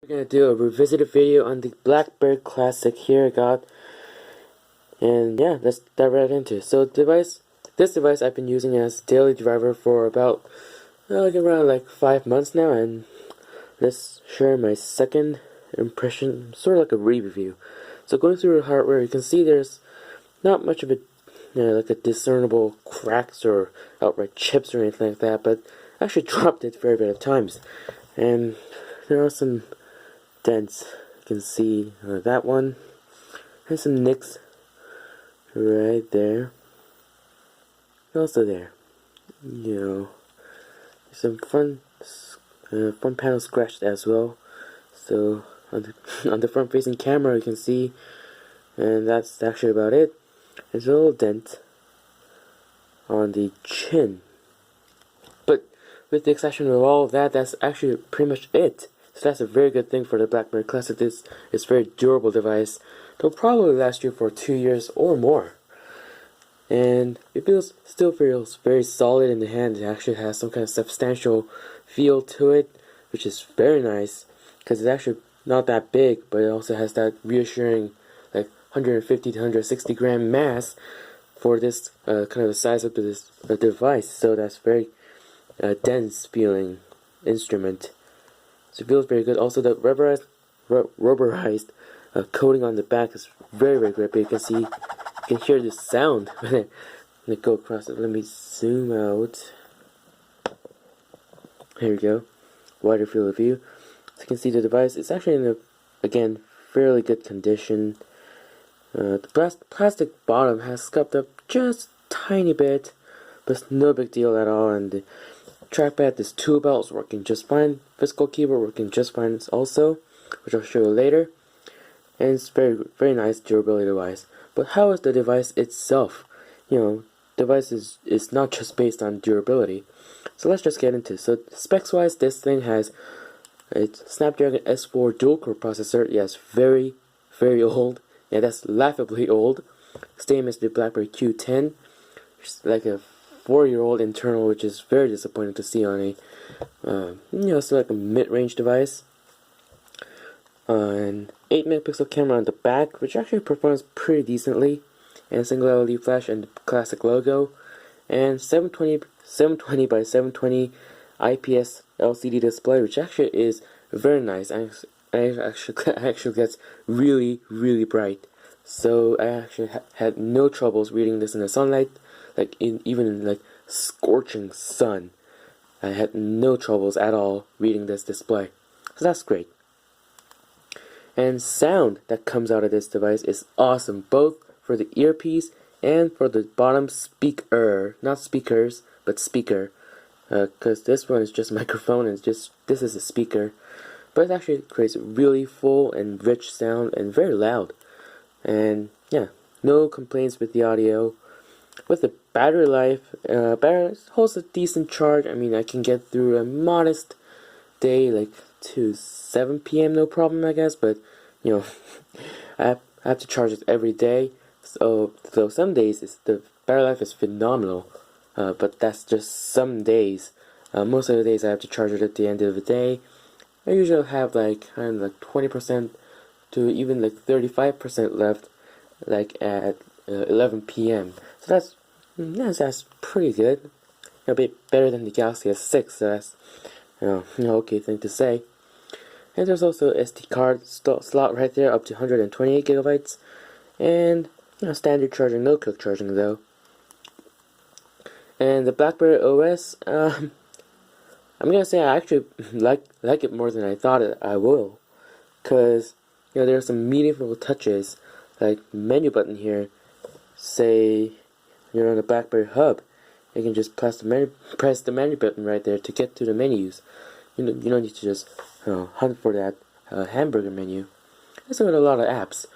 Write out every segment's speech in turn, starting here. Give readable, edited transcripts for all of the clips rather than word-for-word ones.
We're gonna do a revisited video on the Blackberry Classic here I got, and yeah, let's dive right into it. So this device I've been using as daily driver for about around like 5 months now, and let's share my second impression, sort of like a review. So going through the hardware, you can see there's not much of a like a discernible cracks or outright chips or anything like that, but I actually dropped it a fair bit of times, and there are some dents. You can see that one. There's some nicks right there. Also there. Some front panel scratched as well. So on the front facing camera you can see, and that's actually about it. There's a little dent on the chin. But with the exception of all of that, that's actually pretty much it. So that's a very good thing for the Blackberry Classic. It's a very durable device. It'll probably last you for 2 years or more. And it still feels very solid in the hand. It actually has some kind of substantial feel to it, which is very nice, because it's actually not that big, but it also has that reassuring like 150 to 160 gram mass for this kind of the size of this device. So that's very dense feeling instrument. So it feels very good. Also, the rubberized coating on the back is very, very great. But you can hear the sound when it go across it. Let me zoom out. Here we go. Wider field of view. So you can see the device. It's actually in again, fairly good condition. The plastic bottom has scuffed up just a tiny bit, but it's no big deal at all. And the trackpad, this tool belt is working just fine. Physical keyboard working just fine also, which I'll show you later. And it's very, very nice durability device. But how is the device itself? Device is not just based on durability. So let's just get into it. So specs wise, this thing has a Snapdragon S4 dual core processor. Yes, very, very old. Yeah, that's laughably old. Same as the Blackberry Q10, which is like a 4-year-old internal, which is very disappointing to see on a it's like a mid-range device. An 8 megapixel camera on the back, which actually performs pretty decently, and single LED flash and the classic logo, and 720 by 720 IPS LCD display, which actually is very nice. And actually gets really, really bright. So I actually had no troubles reading this in the sunlight, even in like scorching sun. I had no troubles at all reading this display. So that's great. And sound that comes out of this device is awesome, both for the earpiece and for the bottom speaker, not speakers, but speaker, because this one is just microphone and this is a speaker, but it actually creates a really full and rich sound and very loud. And yeah, no complaints with the audio. With the battery life, battery holds a decent charge. I mean, I can get through a modest day, like to 7 p.m. no problem, I guess. But I have to charge it every day. So some days the battery life is phenomenal. But that's just some days. Most of the days I have to charge it at the end of the day. I usually have like 20% to even like 35% left, like at 11 p.m. So that's pretty good. A bit better than the Galaxy S6. So that's okay thing to say. And there's also SD card slot right there, up to 128 gigabytes, and standard charging, no quick charging though. And the Blackberry OS, I'm gonna say I actually like it more than I thought I will, cause there are some meaningful touches, like menu button here. Say you're on the Blackberry Hub, you can just press the menu button right there to get to the menus. You don't need to just hunt for that hamburger menu. There's a lot of apps,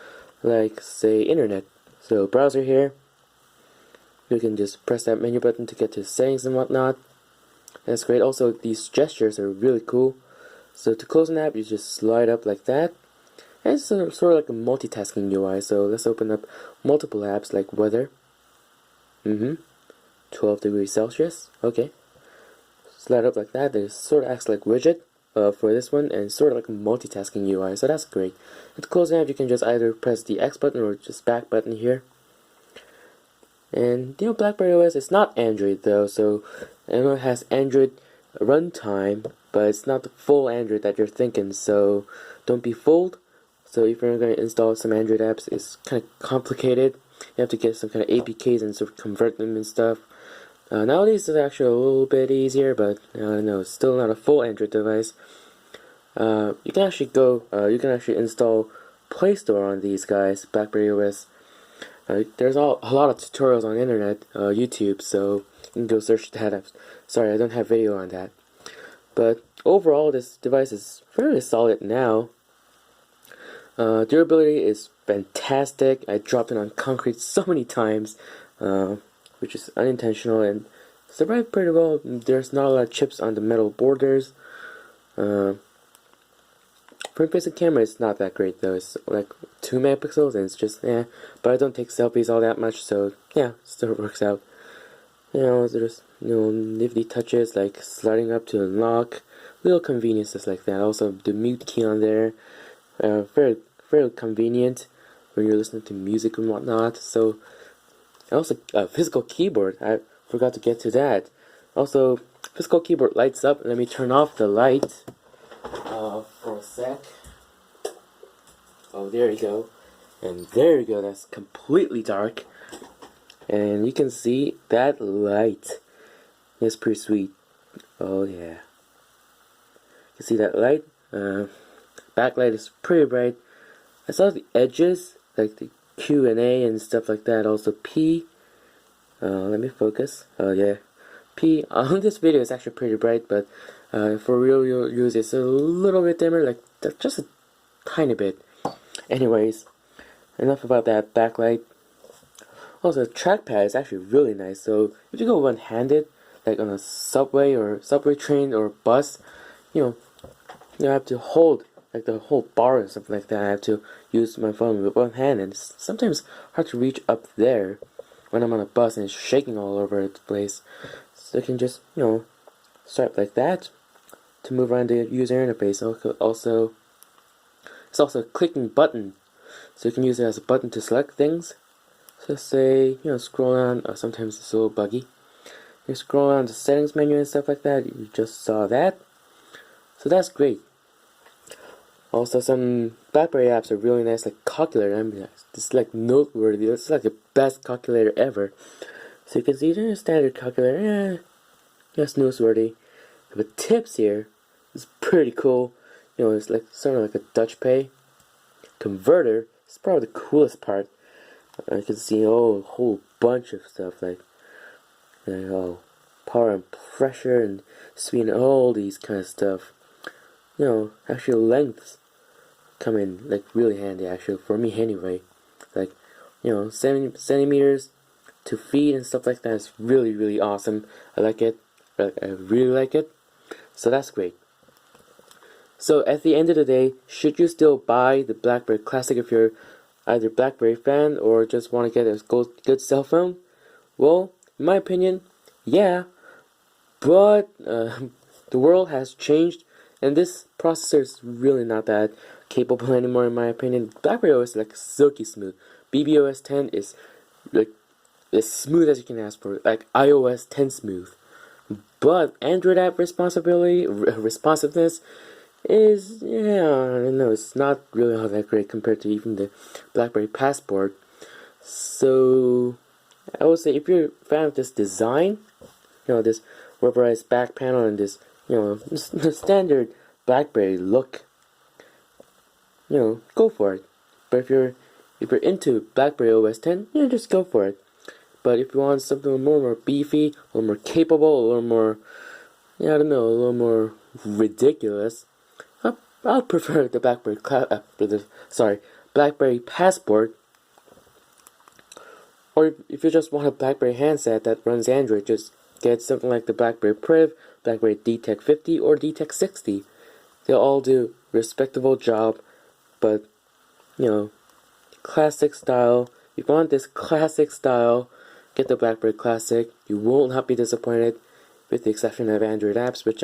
like say internet. So browser here, you can just press that menu button to get to settings and whatnot. That's great. Also, these gestures are really cool. So to close an app, you just slide up like that. And it's sort of like a multitasking UI. So let's open up multiple apps like weather. 12 degrees Celsius. Okay. Slide up like that. It sort of acts like widget. for this one, and sort of like a multitasking UI, so that's great. And to close it out, you can just either press the X button or just back button here. And Blackberry OS is not Android though, so I know it has Android runtime, but it's not the full Android that you're thinking, so don't be fooled. So if you're going to install some Android apps, it's kind of complicated. You have to get some kind of APKs and sort of convert them and stuff. Nowadays it's actually a little bit easier, but no, it's still not a full Android device. You can actually install Play Store on these guys, Blackberry OS. There's a lot of tutorials on the internet, YouTube, so you can go search that. Sorry, I don't have video on that. But overall, this device is fairly solid now. Durability is fantastic. I dropped it on concrete so many times, which is unintentional, and survived pretty well. There's not a lot of chips on the metal borders. Front-facing camera is not that great though. It's like 2 megapixels, and it's just but I don't take selfies all that much, so yeah, still works out. There's nifty touches like sliding up to unlock, little conveniences like that. Also the mute key on there, very convenient when you're listening to music and whatnot. So, and also a physical keyboard. I forgot to get to that. Also, physical keyboard lights up. Let me turn off the light for a sec. Oh, there you go. And there you go. That's completely dark. And you can see that light. It's pretty sweet. Oh yeah. You can see that light. Backlight is pretty bright. I saw the edges, like the Q and A and stuff like that. Also P. Let me focus. Oh yeah. P on this video is actually pretty bright, but for real use it's a little bit dimmer, like just a tiny bit. Anyways, enough about that backlight. Also, the trackpad is actually really nice. So if you go one-handed, like on a subway train or bus, you have to hold like the whole bar or something like that. I have to use my phone with one hand, and it's sometimes hard to reach up there when I'm on a bus and it's shaking all over the place. So you can just swipe like that to move around the user interface. Also, it's also a clicking button, so you can use it as a button to select things. So say scroll down. Sometimes it's a little buggy. You scroll down the settings menu and stuff like that. You just saw that, so that's great. Also, some BlackBerry apps are really nice, like calculator. I mean, it's like noteworthy. It's like the best calculator ever. So you can see there's a standard calculator. That's newsworthy. But tips here is pretty cool. It's like sort of like a Dutch Pay converter. It's probably the coolest part. I can see a whole bunch of stuff like power and pressure and speed and all these kind of stuff. Actually lengths come in like really handy, actually, for me anyway. Like centimeters to feet and stuff like that is really, really awesome. I like it. I really like it. So that's great. So at the end of the day, should you still buy the Blackberry Classic if you're either BlackBerry fan or just want to get a good cell phone? Well, in my opinion, yeah. But the world has changed, and this processor is really not that capable anymore, in my opinion. BlackBerry OS is like silky smooth. BBOS 10 is like as smooth as you can ask for, like iOS 10 smooth. But Android app responsiveness is, I don't know, it's not really all that great compared to even the BlackBerry Passport. So I would say if you're a fan of this design, this rubberized back panel and this, the standard BlackBerry look, go for it. But if you're into BlackBerry OS 10, just go for it. But if you want something a little more beefy, a little more capable, a little more, a little more ridiculous, I'll prefer the BlackBerry Passport. Or if you just want a BlackBerry handset that runs Android, just get something like the BlackBerry Priv, BlackBerry DTEC 50, or DTEC 60. They'll all do respectable job, but classic style. If you want this classic style, get the BlackBerry Classic. You will not be disappointed, with the exception of Android apps, which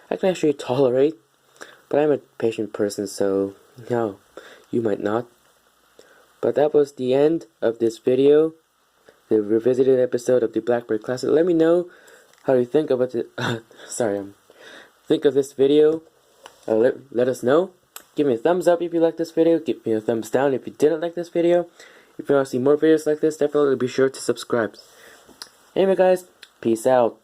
I can actually tolerate, but I'm a patient person, so no, you might not. But that was the end of this video, the revisited episode of the Blackberry Classic. Let me know how you think about the think of this video. Let us know. Give me a thumbs up if you like this video. Give me a thumbs down if you didn't like this video. If you want to see more videos like this, definitely be sure to subscribe. Anyway guys, peace out.